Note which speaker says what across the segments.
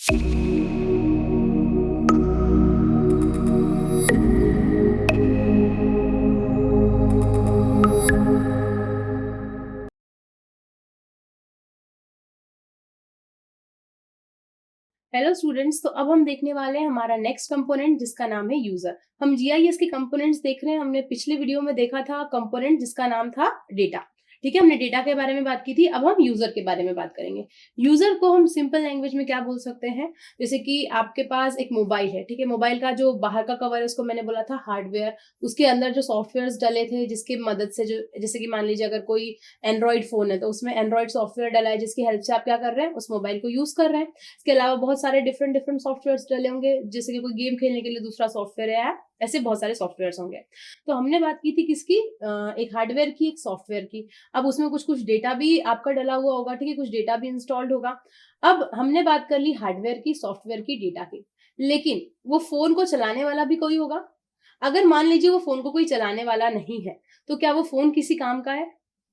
Speaker 1: Hello students, तो अब हम देखने वाले हैं हमारा नेक्स्ट कंपोनेंट जिसका नाम है यूजर। हम जीआईएस के कंपोनेंट्स देख रहे हैं। हमने पिछले वीडियो में देखा था कंपोनेंट जिसका नाम था डेटा। ठीक है, हमने डेटा के बारे में बात की थी। अब हम यूजर के बारे में बात करेंगे। यूजर को हम सिंपल लैंग्वेज में क्या बोल सकते हैं, जैसे कि आपके पास एक मोबाइल है। ठीक है, मोबाइल का जो बाहर का कवर है उसको मैंने बोला था हार्डवेयर। उसके अंदर जो सॉफ्टवेयर डले थे जिसकी मदद से, जो जैसे कि मान लीजिए अगर कोई एंड्रॉइड फोन है तो उसमें एंड्रॉइड सॉफ्टवेयर डला है जिसकी हेल्प से आप क्या कर रहे हैं, उस मोबाइल को यूज कर रहे हैं। इसके अलावा बहुत सारे डिफरेंट डिफरेंट सॉफ्टवेयर डले होंगे, जैसे कि कोई गेम खेलने के लिए दूसरा सॉफ्टवेयर है, ऐसे बहुत सारे सॉफ्टवेयर होंगे। तो हमने बात की थी किसकी, एक हार्डवेयर की, एक सॉफ्टवेयर की। अब उसमें कुछ कुछ डेटा भी आपका डला हुआ होगा। ठीक है, कुछ डेटा भी इंस्टॉल्ड होगा। अब हमने बात कर ली हार्डवेयर की, सॉफ्टवेयर की, डेटा की। लेकिन वो फोन को चलाने वाला भी कोई होगा। अगर मान लीजिए वो फोन को कोई चलाने वाला नहीं है, तो क्या वो फोन किसी काम का है?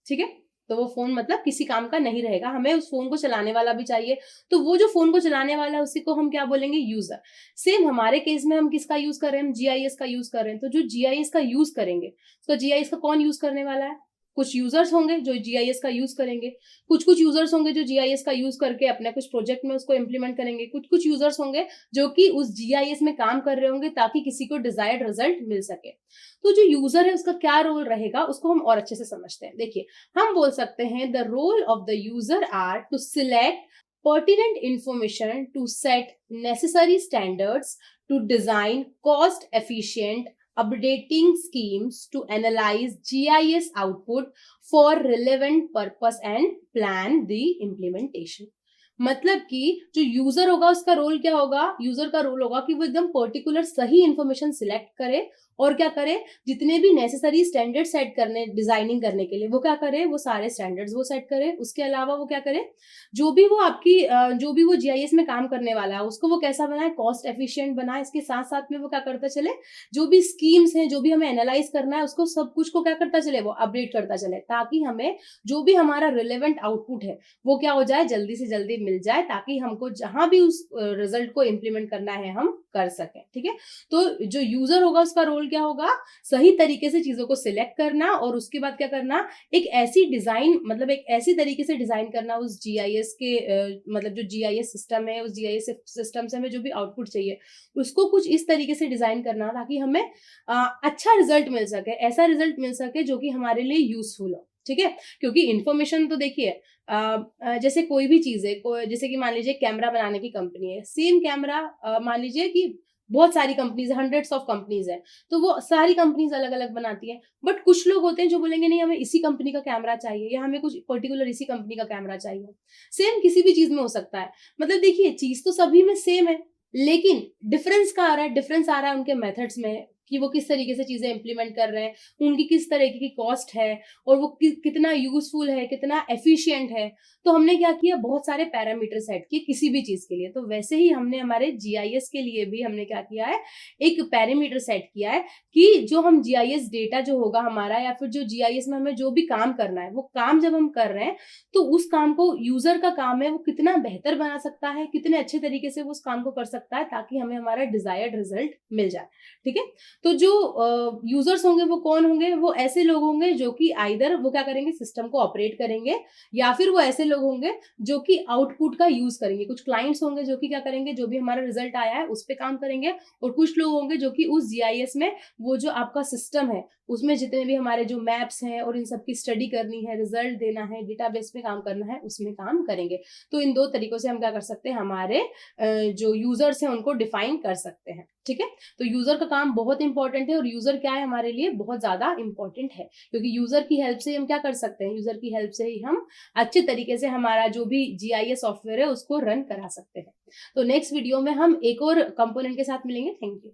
Speaker 1: ठीक है, तो वो फोन मतलब किसी काम का नहीं रहेगा। हमें उस फोन को चलाने वाला भी चाहिए। तो वो जो फोन को चलाने वाला है उसी को हम क्या बोलेंगे, यूजर। सेम हमारे केस में हम किसका यूज कर रहे हैं, हम जीआईएस का यूज कर रहे हैं। तो जो जीआईएस का यूज करेंगे, तो जीआईएस का कौन यूज करने वाला है? कुछ यूजर्स होंगे जो जीआईएस का यूज करेंगे। कुछ कुछ यूजर्स होंगे जो जीआईएस का यूज करके अपने कुछ प्रोजेक्ट में उसको इंप्लीमेंट करेंगे। कुछ कुछ यूजर्स होंगे जो कि उस जीआईएस में काम कर रहे होंगे ताकि किसी को डिजायर्ड रिजल्ट मिल सके। तो जो यूजर है उसका क्या रोल रहेगा उसको हम और अच्छे से समझते हैं। देखिए, हम बोल सकते हैं the role of the user are to select pertinent information, to set necessary standards, to design cost efficient updating schemes, to analyze GIS output for relevant purpose and plan the implementation। मतलब कि जो user होगा उसका role क्या होगा, user का role होगा कि वो एकदम पर्टिकुलर सही इंफॉर्मेशन सिलेक्ट करे और क्या करे, जितने भी नेसेसरी स्टैंडर्ड सेट करने डिजाइनिंग करने के लिए वो क्या करे, वो सारे स्टैंडर्ड्स वो सेट करे। उसके अलावा वो क्या करे, जो भी वो आपकी जो भी वो जीआईएस में काम करने वाला है उसको वो कैसा बनाए, कॉस्ट एफिशिएंट बनाए। इसके साथ साथ में वो क्या करता चले, जो भी स्कीम्स हैं, जो भी हमें एनालाइज करना है उसको सब कुछ को क्या करता चले, वो अपडेट करता चले, ताकि हमें जो भी हमारा रिलेवेंट आउटपुट है वो क्या हो जाए, जल्दी से जल्दी मिल जाए, ताकि हमको जहां भी उस रिजल्ट को इम्प्लीमेंट करना है हम कर सकें। ठीक है, तो जो यूजर होगा उसका रोल क्या होगा, सही तरीके से चीजों को सिलेक्ट करना और उसके बाद क्या करना, एक ऐसी डिजाइन, मतलब एक ऐसी तरीके से डिजाइन करना उस जीआईएस के मतलब जो जीआईएस सिस्टम है, उस जीआईएस सिस्टम से हमें जो भी आउटपुट चाहिए उसको कुछ इस तरीके से डिजाइन करना ताकि हमें अच्छा रिजल्ट मिल सके, ऐसा रिजल्ट मिल सके जो कि हमारे लिए यूजफुल हो। ठीक है, क्योंकि इंफॉर्मेशन तो देखिए, जैसे कोई भी चीज है, जैसे कि मान लीजिए कैमरा बनाने की कंपनी है, सेम कैमरा मान लीजिए कि बहुत सारी कंपनीज, हंड्रेड्स ऑफ कंपनीज है, तो वो सारी कंपनीज अलग अलग बनाती है। बट कुछ लोग होते हैं जो बोलेंगे नहीं, हमें इसी कंपनी का कैमरा चाहिए या हमें कुछ पर्टिकुलर इसी कंपनी का कैमरा चाहिए। सेम किसी भी चीज में हो सकता है। मतलब देखिए, चीज तो सभी में सेम है, लेकिन डिफरेंस कहाँ आ रहा है, डिफरेंस आ रहा है उनके मेथड्स में कि वो किस तरीके से चीजें इंप्लीमेंट कर रहे हैं, उनकी किस तरीके की कॉस्ट है और वो कितना यूजफुल है, कितना एफिशिएंट है। तो हमने क्या किया, बहुत सारे पैरामीटर सेट किए किसी भी चीज के लिए। तो वैसे ही हमने हमारे जीआईएस के लिए भी हमने क्या किया है, एक पैरामीटर सेट किया है कि जो हम जीआईएस डेटा जो होगा हमारा, या फिर जो जीआईएस में हमें जो भी काम करना है, वो काम जब हम कर रहे हैं तो उस काम को, यूजर का काम है वो कितना बेहतर बना सकता है, कितने अच्छे तरीके से वो उस काम को कर सकता है ताकि हमें हमारा डिजायर्ड रिजल्ट मिल जाए। ठीक है, तो जो यूजर्स होंगे वो कौन होंगे, वो ऐसे लोग होंगे जो कि आइदर वो क्या करेंगे, सिस्टम को ऑपरेट करेंगे, या फिर वो ऐसे लोग होंगे जो कि आउटपुट का यूज करेंगे। कुछ क्लाइंट्स होंगे जो कि क्या करेंगे, जो भी हमारा रिजल्ट आया है उस पर काम करेंगे, और कुछ लोग होंगे जो कि उस जीआईएस में, वो जो आपका सिस्टम है उसमें जितने भी हमारे जो मैप्स हैं और इन सब की स्टडी करनी है, रिजल्ट देना है, डेटाबेस में काम करना है, उसमें काम करेंगे। तो इन दो तरीकों से हम क्या कर सकते हैं, हमारे जो यूजर्स हैं उनको डिफाइन कर सकते हैं। ठीक है, तो यूजर का काम बहुत इंपॉर्टेंट है, और यूजर क्या है हमारे लिए, बहुत ज्यादा इंपॉर्टेंट है, क्योंकि यूजर की हेल्प से हम क्या कर सकते हैं, यूजर की हेल्प से ही हम अच्छे तरीके से हमारा जो भी जीआईएस सॉफ्टवेयर है उसको रन करा सकते हैं। तो नेक्स्ट वीडियो में हम एक और कंपोनेंट के साथ मिलेंगे। Thank you.